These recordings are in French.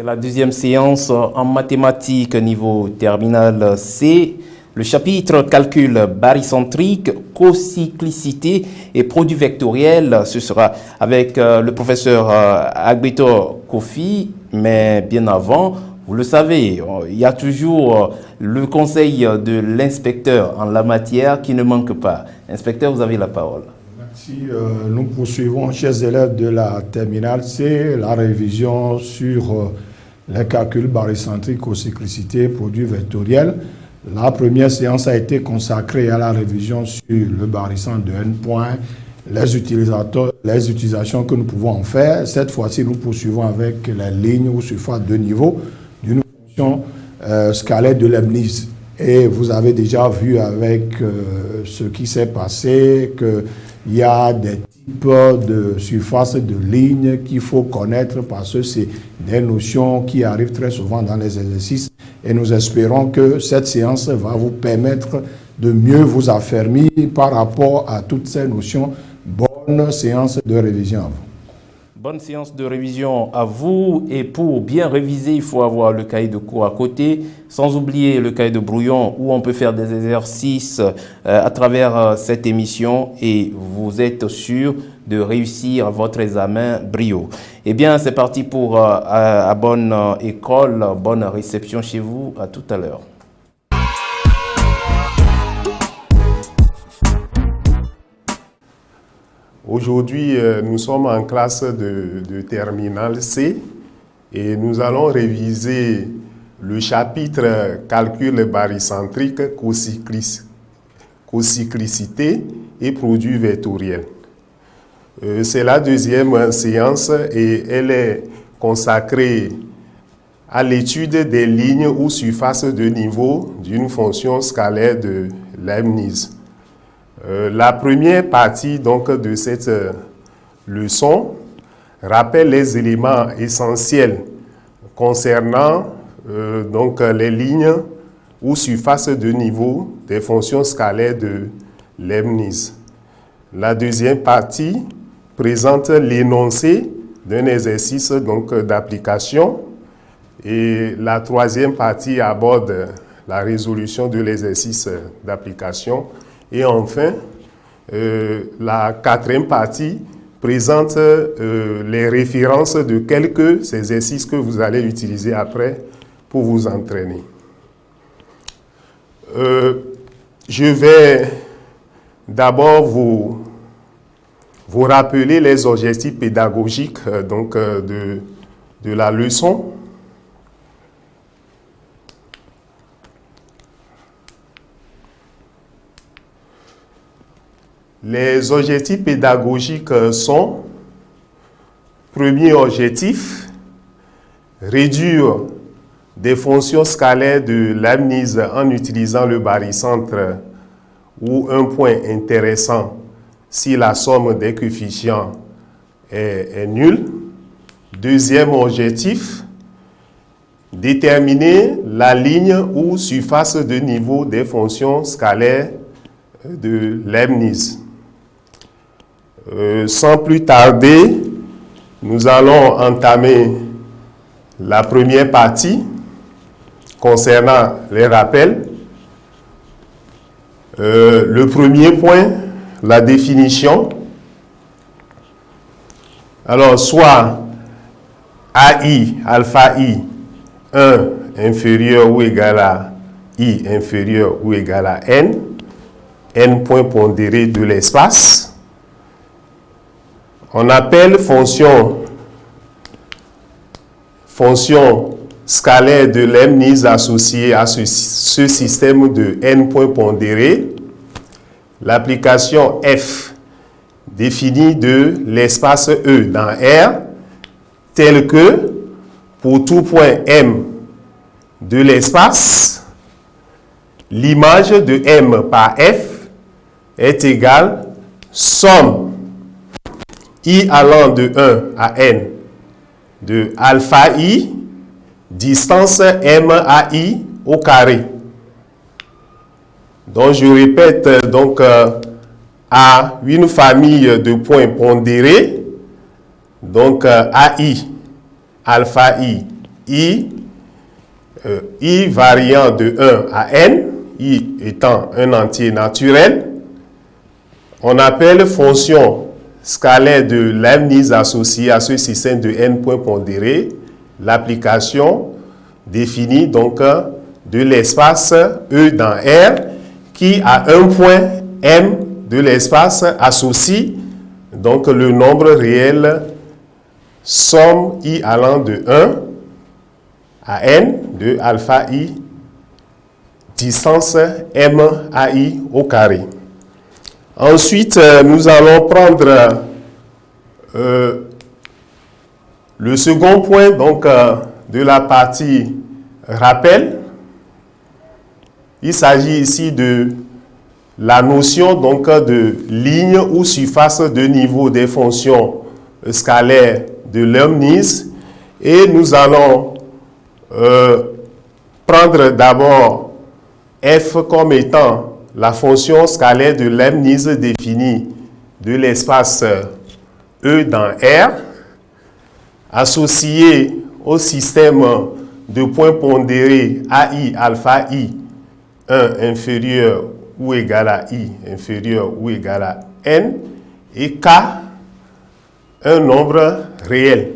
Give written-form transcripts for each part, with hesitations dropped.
La deuxième séance en mathématiques niveau terminal C, le chapitre calcul barycentrique, cocyclicité et produit vectoriel. Ce sera avec le professeur Agbetor Kofi, mais bien avant, vous le savez, il y a toujours le conseil de l'inspecteur en la matière qui ne manque pas. Inspecteur, vous avez la parole. Merci. Nous poursuivons, chers élèves de la terminale C, la révision sur les calculs barycentriques, cocyclicité, produits vectoriels. La première séance a été consacrée à la révision sur le barycentre de n points, les utilisations que nous pouvons en faire. Cette fois-ci, nous poursuivons avec les lignes ou surfaces de niveau d'une fonction scalaire de Leibniz. Et vous avez déjà vu avec ce qui s'est passé qu'il y a des types de surfaces de lignes qu'il faut connaître parce que c'est des notions qui arrivent très souvent dans les exercices. Et nous espérons que cette séance va vous permettre de mieux vous affermir par rapport à toutes ces notions. Bonne séance de révision à vous. Bonne séance de révision à vous. Et pour bien réviser, il faut avoir le cahier de cours à côté, sans oublier le cahier de brouillon où on peut faire des exercices à travers cette émission et vous êtes sûr de réussir votre examen brio. Eh bien, c'est parti pour à bonne école, bonne réception chez vous. À tout à l'heure. Aujourd'hui, nous sommes en classe de terminale C et nous allons réviser le chapitre calcul barycentrique, cocyclicité et produits vectoriels. C'est la deuxième séance et elle est consacrée à l'étude des lignes ou surfaces de niveau d'une fonction scalaire de Leibniz. La première partie donc, de cette leçon rappelle les éléments essentiels concernant donc, les lignes ou surfaces de niveau des fonctions scalaires de Leibniz. La deuxième partie présente l'énoncé d'un exercice d'application et la troisième partie aborde la résolution de l'exercice d'application. Et enfin, la quatrième partie présente les références de quelques exercices que vous allez utiliser après pour vous entraîner. Je vais d'abord vous rappeler les objectifs pédagogiques de la leçon. Les objectifs pédagogiques sont: premier objectif, réduire des fonctions scalaires de Leibniz en utilisant le barycentre ou un point intéressant si la somme des coefficients est nulle. Deuxième objectif, déterminer la ligne ou surface de niveau des fonctions scalaires de Leibniz. Sans plus tarder, nous allons entamer la première partie concernant les rappels. Le premier point, la définition. Alors, soit AI, alpha I, 1 inférieur ou égal à I inférieur ou égal à N points pondérés de l'espace. On appelle fonction scalaire de Leibniz associée à ce système de n points pondérés l'application f définie de l'espace E dans R tel que pour tout point M de l'espace, l'image de M par F est égale somme I allant de 1 à N de alpha I, distance M à I au carré. Donc je répète, donc à une famille de points pondérés, donc AI, alpha I I, I variant de 1 à n, I étant un entier naturel, on appelle fonction scalaire de Leibniz associée à ce système de n points pondérés l'application définie donc de l'espace E dans R qui à un point M de l'espace associe donc le nombre réel somme I allant de 1 à n de alpha I distance M à I au carré. Ensuite, nous allons prendre le second point donc, de la partie rappel. Il s'agit ici de la notion donc, de ligne ou surface de niveau des fonctions scalaires de Leibniz. Et nous allons prendre d'abord f comme étant la fonction scalaire de Leibniz définie de l'espace E dans R, associée au système de points pondérés AI alpha I 1 inférieur ou égal à I inférieur ou égal à N et K un nombre réel.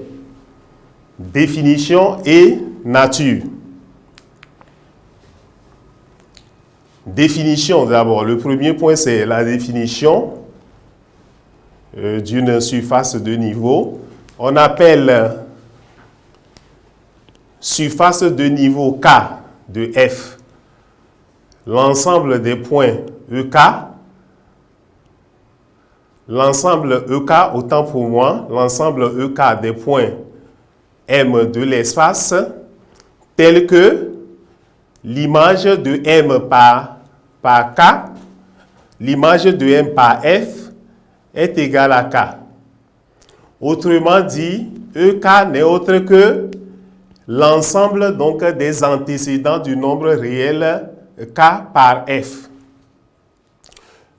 Définition et nature. Définition d'abord. Le premier point, c'est la définition d'une surface de niveau. On appelle surface de niveau K de F l'ensemble des points EK. L'ensemble EK, autant pour moi, l'ensemble EK des points M de l'espace, tel que l'image de M par K, l'image de M par F est égale à K. Autrement dit, EK n'est autre que l'ensemble donc des antécédents du nombre réel K par F.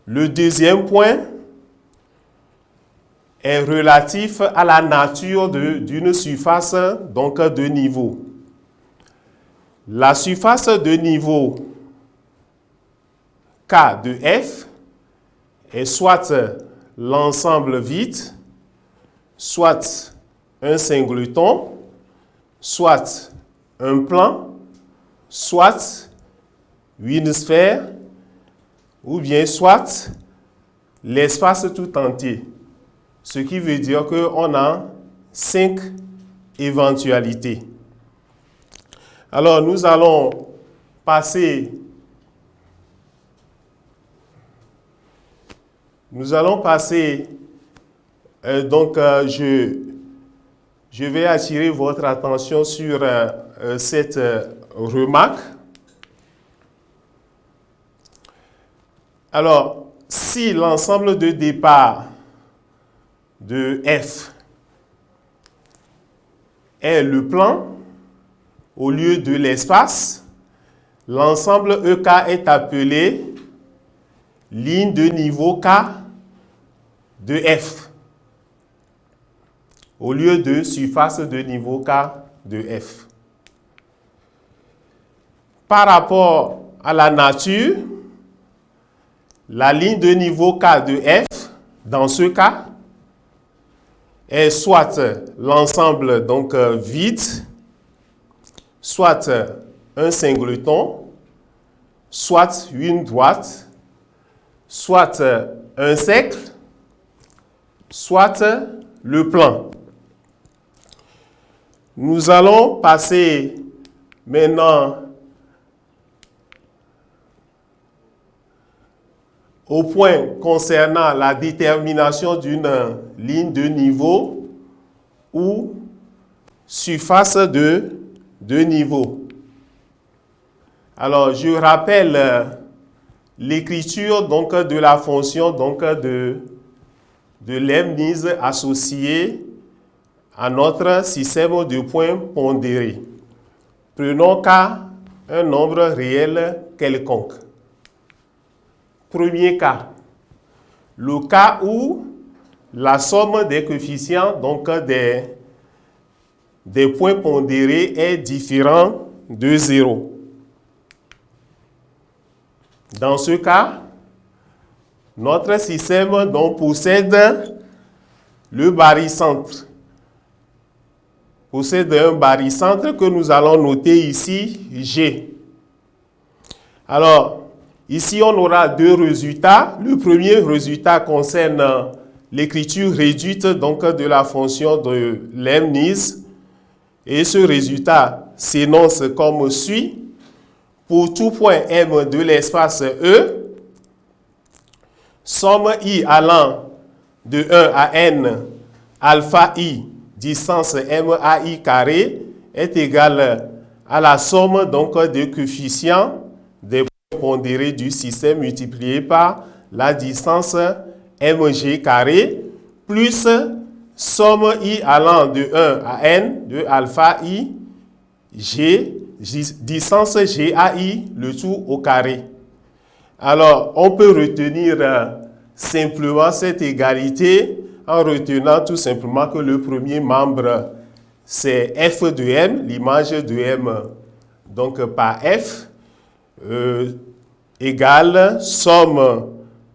Le deuxième point est relatif à la nature d'une surface donc de niveau. La surface de niveau K de F est soit l'ensemble vide, soit un singleton, soit un plan, soit une sphère, ou bien soit l'espace tout entier. Ce qui veut dire qu'on a 5 éventualités. Alors, nous allons passer donc je vais attirer votre attention sur cette remarque. Alors, si l'ensemble de départ de F est le plan au lieu de l'espace, l'ensemble EK est appelé ligne de niveau K de F au lieu de surface de niveau K de F. Par rapport à la nature, la ligne de niveau K de F, dans ce cas, est soit l'ensemble donc vide, soit un singleton, soit une droite, soit un cercle, soit le plan. Nous allons passer maintenant au point concernant la détermination d'une ligne de niveau ou surface de niveau. Alors, je rappelle l'écriture donc de la fonction donc de Leibniz associée à notre système de points pondérés. Prenons K, un nombre réel quelconque. Premier cas, le cas où la somme des coefficients donc des des points pondérés est différent de 0. Dans ce cas, notre système donc possède le barycentre. Possède un barycentre que nous allons noter ici, G. Alors, ici, on aura deux résultats. Le premier résultat concerne l'écriture réduite donc, de la fonction de Leibniz. Et ce résultat s'énonce comme suit. Pour tout point M de l'espace E, somme I allant de 1 à N, alpha I, distance MAI carré, est égale à la somme donc, des coefficients des points pondérés du système multiplié par la distance mg carré, plus somme I allant de 1 à N, de alpha I, G, distance GAI, le tout au carré. Alors, on peut retenir simplement cette égalité en retenant tout simplement que le premier membre, c'est f de m, l'image de m, donc par f, égale somme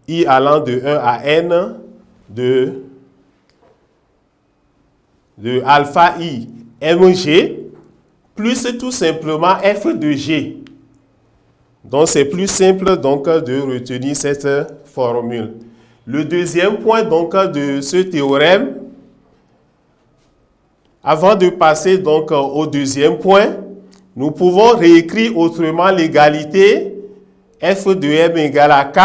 I allant de 1 à n de alpha I mg, plus tout simplement f de g. Donc, c'est plus simple donc, de retenir cette formule. Le deuxième point donc, de ce théorème, avant de passer donc, au deuxième point, nous pouvons réécrire autrement l'égalité f de m égale à k,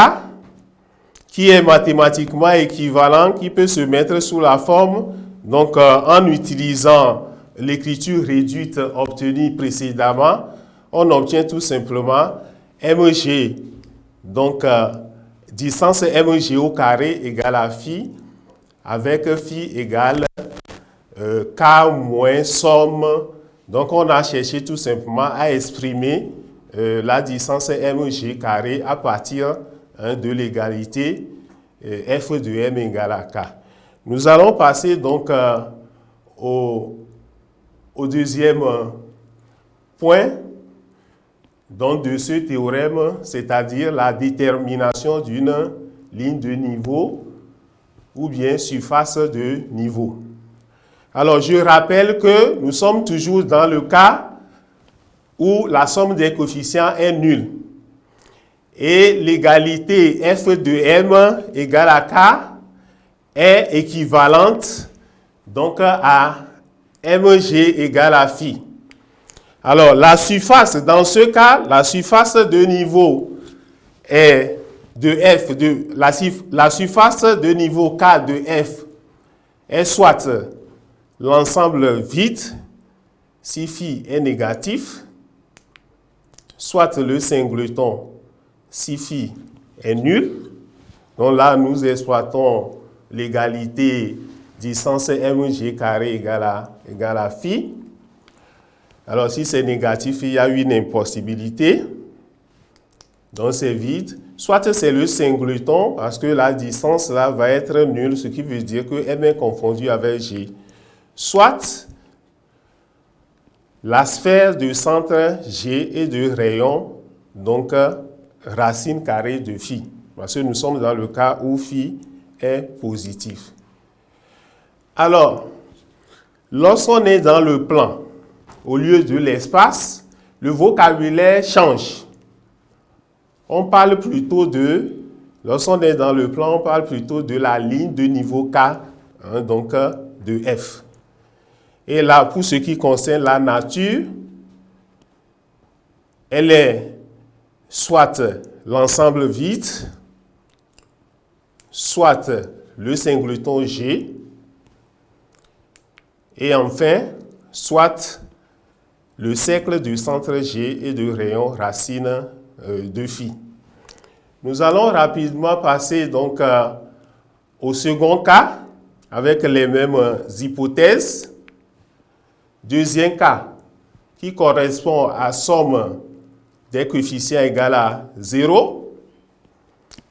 qui est mathématiquement équivalent, qui peut se mettre sous la forme, donc en utilisant l'écriture réduite obtenue précédemment, on obtient tout simplement mg, donc distance mg au carré égale à phi, avec phi égale k moins somme. Donc on a cherché tout simplement à exprimer la distance mg carré à partir de l'égalité f de m égale à k. Nous allons passer donc au deuxième point donc, de ce théorème, c'est-à-dire la détermination d'une ligne de niveau ou bien surface de niveau. Alors, je rappelle que nous sommes toujours dans le cas où la somme des coefficients est nulle. Et l'égalité f de m égale à k est équivalente donc à mg égale à phi. Alors, la surface, dans ce cas, la surface de niveau est de f, la surface de niveau k de f est soit l'ensemble vide, si phi est négatif, soit le singleton, si phi est nul. Donc là, nous exploitons l'égalité distance mg carré égale à phi. Alors, si c'est négatif, il y a une impossibilité. Donc, c'est vide. Soit c'est le singleton, parce que la distance là va être nulle, ce qui veut dire que m est confondu avec g. Soit la sphère de centre g et de rayon, donc racine carrée de phi. Parce que nous sommes dans le cas où phi est positif. Alors, lorsqu'on est dans le plan, au lieu de l'espace, le vocabulaire change. On parle plutôt de, lorsqu'on est dans le plan, on parle plutôt de la ligne de niveau K, hein, donc de F. Et là, pour ce qui concerne la nature, elle est soit l'ensemble vide, soit le singleton G, et enfin, soit le cercle du centre G et de rayon racine de phi. Nous allons rapidement passer donc au second cas avec les mêmes hypothèses. Deuxième cas qui correspond à somme des coefficients égale à 0.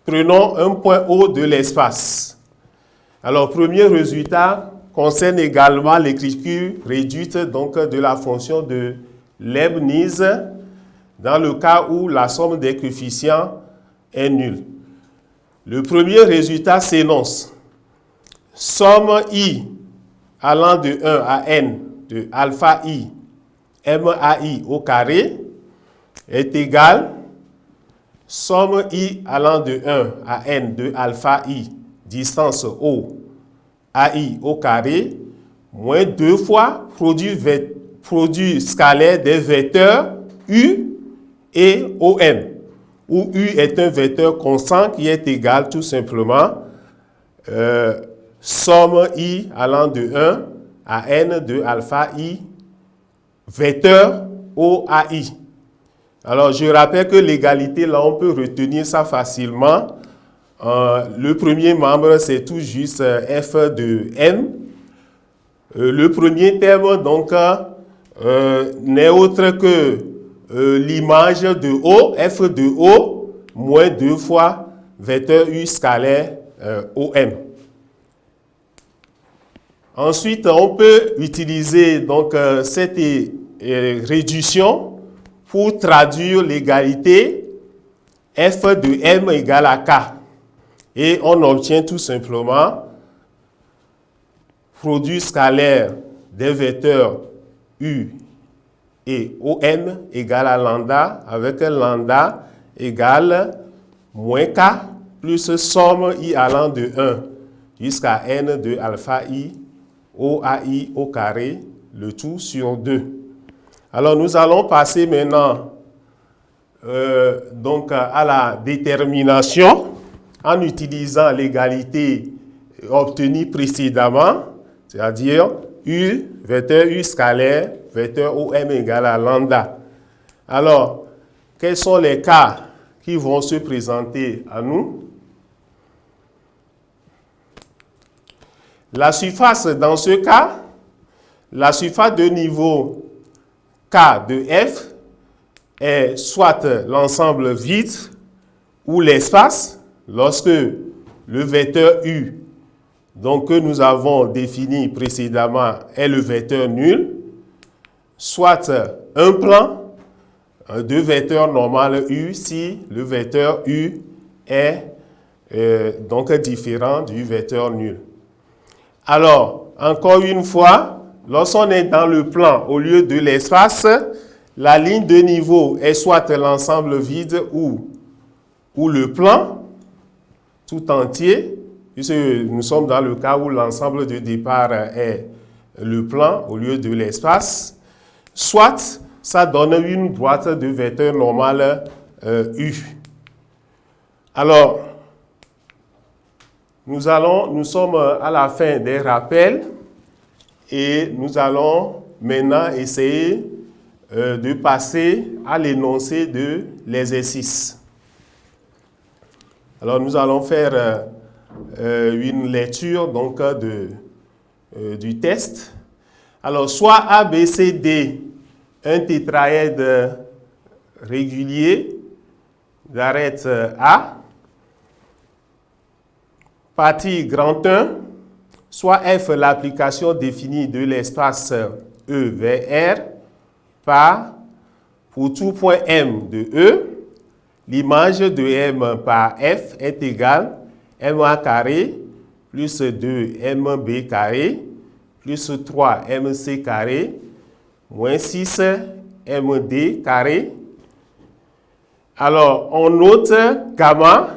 Prenons un point O de l'espace. Alors, premier résultat, concerne également l'écriture réduite donc, de la fonction de Leibniz dans le cas où la somme des coefficients est nulle. Le premier résultat s'énonce. Somme i allant de 1 à n de alpha i MAI au carré est égale somme i allant de 1 à n de alpha i distance O AI au carré moins 2 fois produit scalaire des vecteurs U et ON, où U est un vecteur constant qui est égal tout simplement somme I allant de 1 à N de alpha I vecteur OAI. Alors, je rappelle que l'égalité, là, on peut retenir ça facilement. Le premier membre, c'est tout juste f de n. Le premier terme, donc, n'est autre que l'image de O, f de O, moins 2 fois vecteur U scalaire OM. Ensuite, on peut utiliser donc, cette réduction pour traduire l'égalité f de m égale à k. Et on obtient tout simplement produit scalaire des vecteurs U et OM égale à lambda, avec lambda égale moins k plus somme I allant de 1 jusqu'à n de alpha I OAI au carré, le tout sur 2. Alors nous allons passer maintenant donc à la détermination en utilisant l'égalité obtenue précédemment, c'est-à-dire U, vecteur U scalaire, vecteur OM égale à lambda. Alors, quels sont les cas qui vont se présenter à nous? La surface, dans ce cas, la surface de niveau K de F est soit l'ensemble vide ou l'espace, lorsque le vecteur U, donc que nous avons défini précédemment, est le vecteur nul, soit un plan de vecteur normal U si le vecteur U est donc différent du vecteur nul. Alors, encore une fois, lorsqu'on est dans le plan au lieu de l'espace, la ligne de niveau est soit l'ensemble vide ou le plan tout entier, puisque nous sommes dans le cas où l'ensemble de départ est le plan au lieu de l'espace, soit ça donne une boîte de vecteur normal U. Alors, nous sommes à la fin des rappels et nous allons maintenant essayer de passer à l'énoncé de l'exercice. Alors, nous allons faire une lecture donc, du test. Alors, soit A, B, C, D, un tétraèdre régulier d'arête A, partie grand 1, soit F, l'application définie de l'espace E vers R, par, pour tout point M de E, l'image de M par F est égale MA carré plus 2 MB carré plus 3 MC carré moins 6 MD carré. Alors, on note gamma,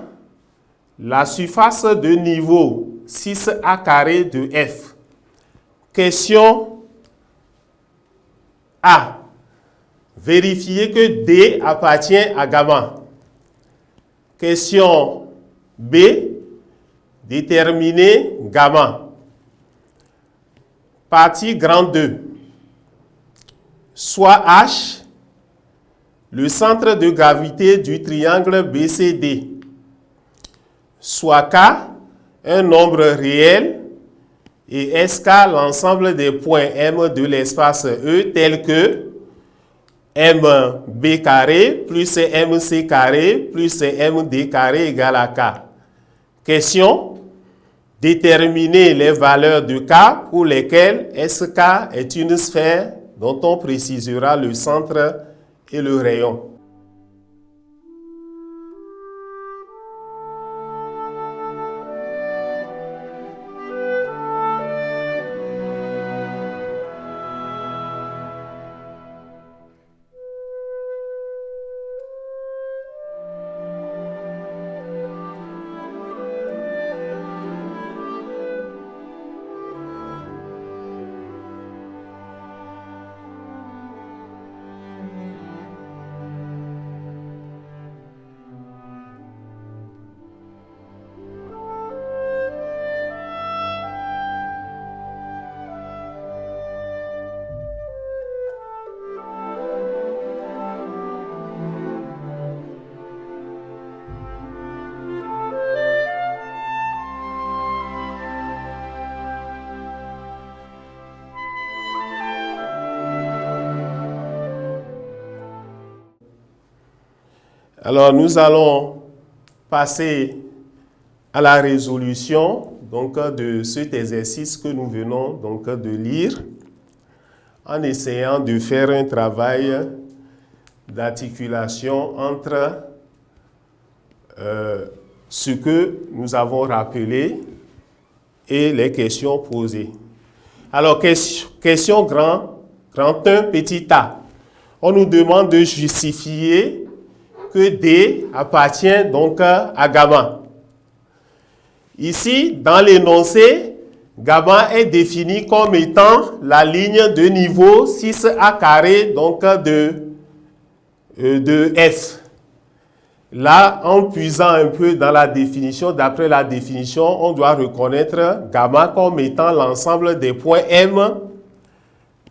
la surface de niveau 6A carré de F. Question A. Vérifier que D appartient à gamma. Question B. Déterminer gamma. Partie grand 2. Soit H, le centre de gravité du triangle BCD. Soit K, un nombre réel, et SK, l'ensemble des points M de l'espace E, tels que MB carré plus MC carré plus MD carré égale à K. Question, déterminer les valeurs de K pour lesquelles SK est une sphère dont on précisera le centre et le rayon. Alors, nous allons passer à la résolution donc, de cet exercice que nous venons donc, de lire en essayant de faire un travail d'articulation entre ce que nous avons rappelé et les questions posées. Alors, question grand 1, petit a. On nous demande de justifier que D appartient donc à gamma. Ici, dans l'énoncé, gamma est défini comme étant la ligne de niveau 6A carré donc de F. Là, en puisant un peu dans la définition, d'après la définition, on doit reconnaître gamma comme étant l'ensemble des points M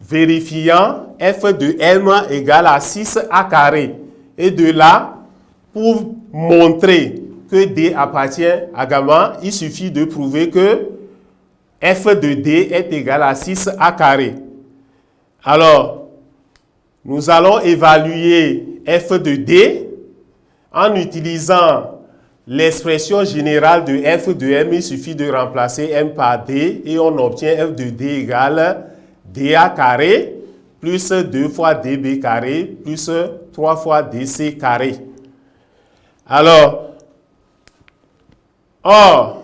vérifiant F de M égale à 6A carré. Et de là, pour montrer que D appartient à gamma, il suffit de prouver que F de D est égal à 6A carré. Alors, nous allons évaluer F de D en utilisant l'expression générale de F de M. Il suffit de remplacer M par D et on obtient F de D égale DA carré plus 2 fois DB carré plus 3 fois DC carré. Alors, or,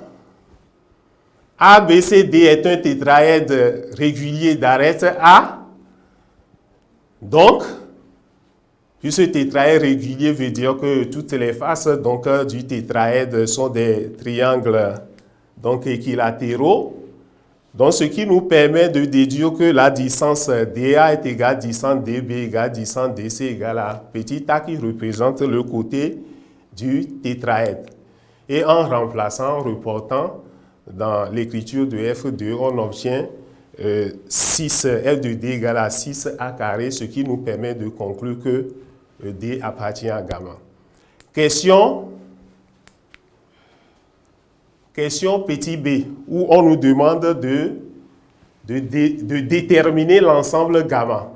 ABCD est un tétraèdre régulier d'arête A. Donc, puisque tétraèdre régulier veut dire que toutes les faces donc, du tétraèdre sont des triangles donc, équilatéraux. Donc, ce qui nous permet de déduire que la distance DA est égale à distance DB égale à distance DC égale à petit a qui représente le côté du tétraèdre. Et en remplaçant, en reportant dans l'écriture de F2, on obtient 6, F de D égale à 6A carré, ce qui nous permet de conclure que D appartient à gamma. Question petit b, où on nous demande de déterminer l'ensemble gamma.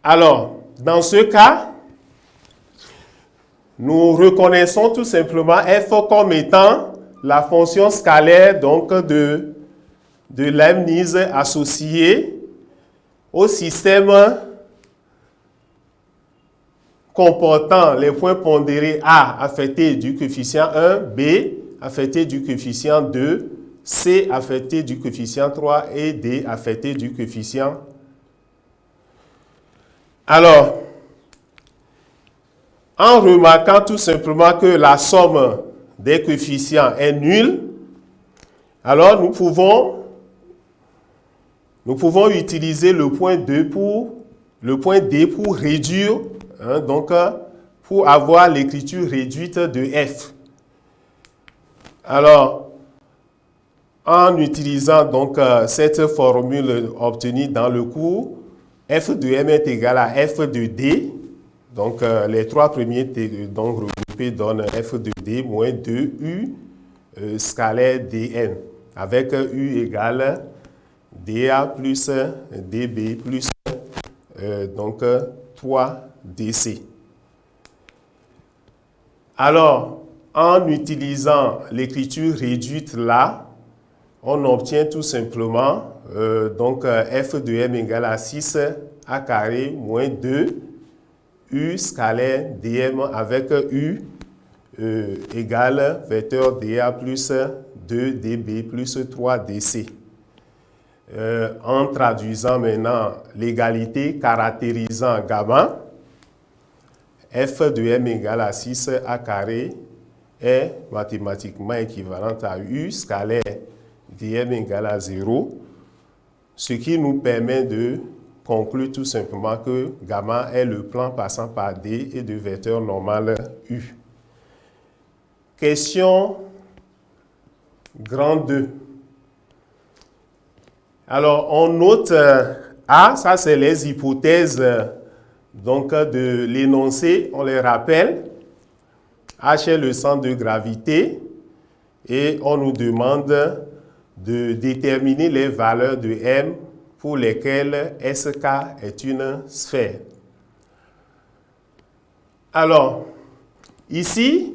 Alors, dans ce cas, nous reconnaissons tout simplement f comme étant la fonction scalaire donc de Leibniz associée au système comportant les points pondérés A affectés du coefficient 1, B affecté du coefficient 2, C affecté du coefficient 3 et D affecté du coefficient. Alors, en remarquant tout simplement que la somme des coefficients est nulle, alors nous pouvons utiliser le point D pour réduire, donc pour avoir l'écriture réduite de F. Alors, en utilisant donc cette formule obtenue dans le cours, F de M est égal à F de D. Donc, les trois premiers donc, regroupés donnent F de D moins 2U scalaire Dn, avec U égale dA plus dB plus donc 3 dC. Alors, en utilisant l'écriture réduite là, on obtient tout simplement donc f de m égale à 6 a carré moins 2 u scalaire dm avec u égale vecteur dA plus 2 dB plus 3 dC. En traduisant maintenant l'égalité caractérisant gamma, f de m égale à 6 a carré est mathématiquement équivalente à u scalaire dm égale à 0, ce qui nous permet de conclure tout simplement que gamma est le plan passant par D et de vecteur normal U. Question grand 2. Alors, on note A, ça c'est les hypothèses donc, de l'énoncé, on les rappelle. H est le centre de gravité et on nous demande de déterminer les valeurs de M pour lesquelles SK est une sphère. Alors, ici,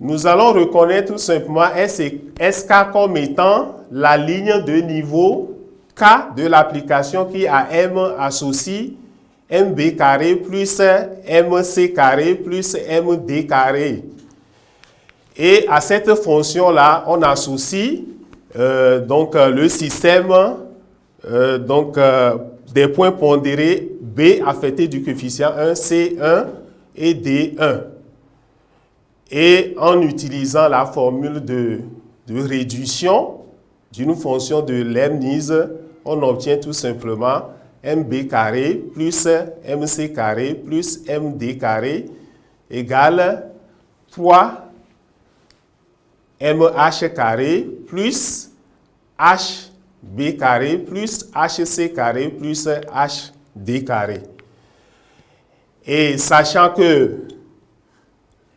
nous allons reconnaître tout simplement SK comme étant la ligne de niveau K de l'application qui à M associe MB carré plus MC carré plus MD carré. Et à cette fonction-là, on associe donc le système des points pondérés B affectés du coefficient 1, C1 et D1. Et en utilisant la formule de réduction d'une fonction de Leibniz, on obtient tout simplement MB carré plus MC carré plus MD carré égale 3 MH carré plus HB carré plus HC carré plus HD carré. Et sachant que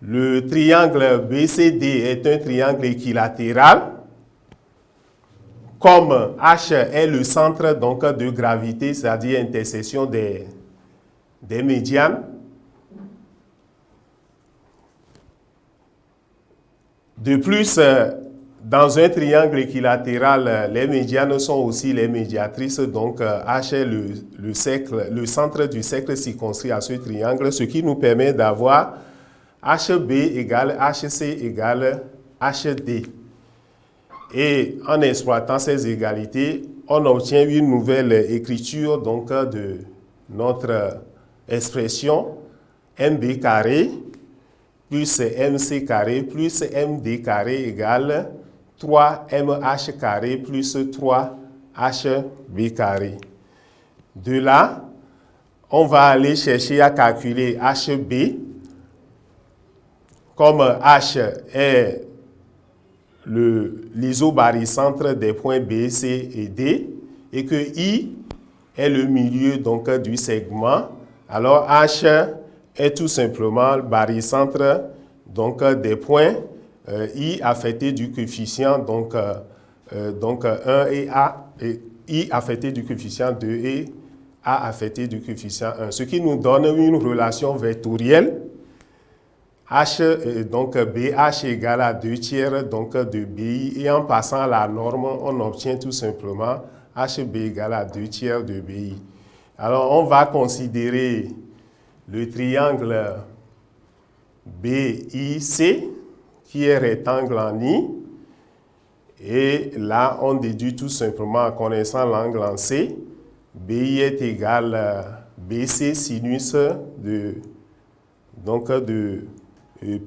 le triangle BCD est un triangle équilatéral, comme H est le centre donc, de gravité, c'est-à-dire intersection des médianes, de plus, dans un triangle équilatéral, les médianes sont aussi les médiatrices, donc H est le centre du cercle circonscrit à ce triangle, ce qui nous permet d'avoir HB égale HC égale HD. Et en exploitant ces égalités, on obtient une nouvelle écriture donc, de notre expression MB carré plus MC carré plus MD carré égale 3MH carré plus 3HB carré. De là, on va aller chercher à calculer HB. Comme H est l'isobarycentre des points B, C et D, et que I est le milieu donc, du segment, alors H est tout simplement le barycentre donc, des points I affecté du coefficient donc 1 et A, et I affecté du coefficient 2 et A affecté du coefficient 1, ce qui nous donne une relation vectorielle H, donc BH égale à 2 tiers donc, de BI, et en passant à la norme, on obtient tout simplement HB égale à 2 tiers de BI. Alors, on va considérer le triangle BIC, qui est rectangle en I, et là, on déduit tout simplement en connaissant l'angle en C, BI est égal à BC sinus de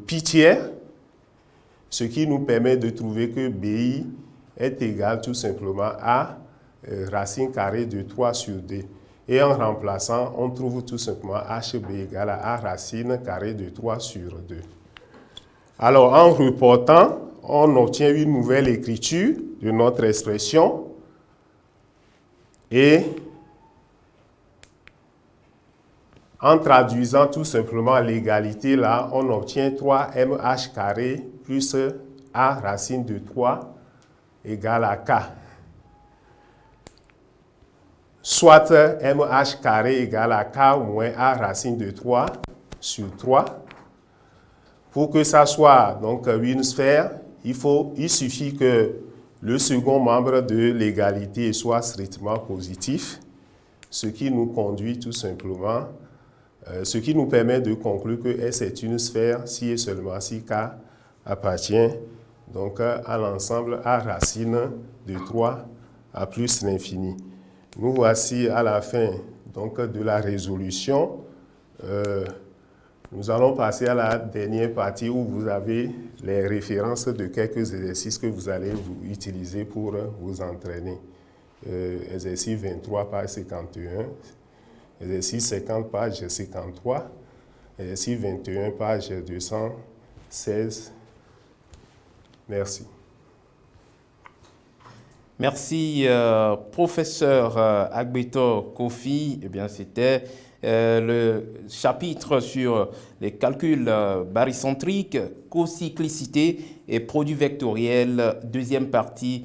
pi tiers, ce qui nous permet de trouver que BI est égal tout simplement à racine carrée de 3 sur 2. Et en remplaçant, on trouve tout simplement HB égale à A racine carrée de 3 sur 2. Alors, en reportant, on obtient une nouvelle écriture de notre expression et en traduisant tout simplement l'égalité là, on obtient 3MH carré plus A racine de 3 égale à K. Soit MH carré égale à K moins A racine de 3 sur 3. Pour que ça soit donc une sphère, il suffit que le second membre de l'égalité soit strictement positif, ce qui nous conduit tout simplement, ce qui nous permet de conclure que S est une sphère si et seulement si K appartient donc à l'ensemble à racine de 3 à plus l'infini. Nous voici à la fin donc, de la résolution. Nous allons passer à la dernière partie où vous avez les références de quelques exercices que vous allez utiliser pour vous entraîner. Exercice 23, page 51. Exercice 50, page 53. Exercice 21, page 216. Merci. Merci, professeur Agbeto Kofi. Eh bien, c'était le chapitre sur les calculs barycentriques, cocyclicité et produits vectoriels, deuxième partie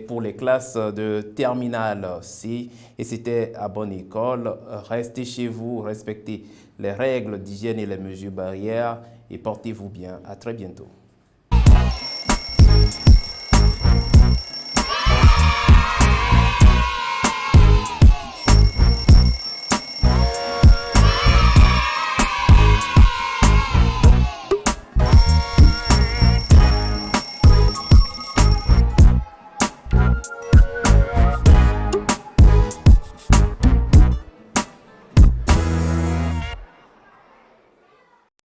pour les classes de terminale C. Et c'était à bonne école. Restez chez vous, respectez les règles d'hygiène et les mesures barrières et portez-vous bien. À très bientôt.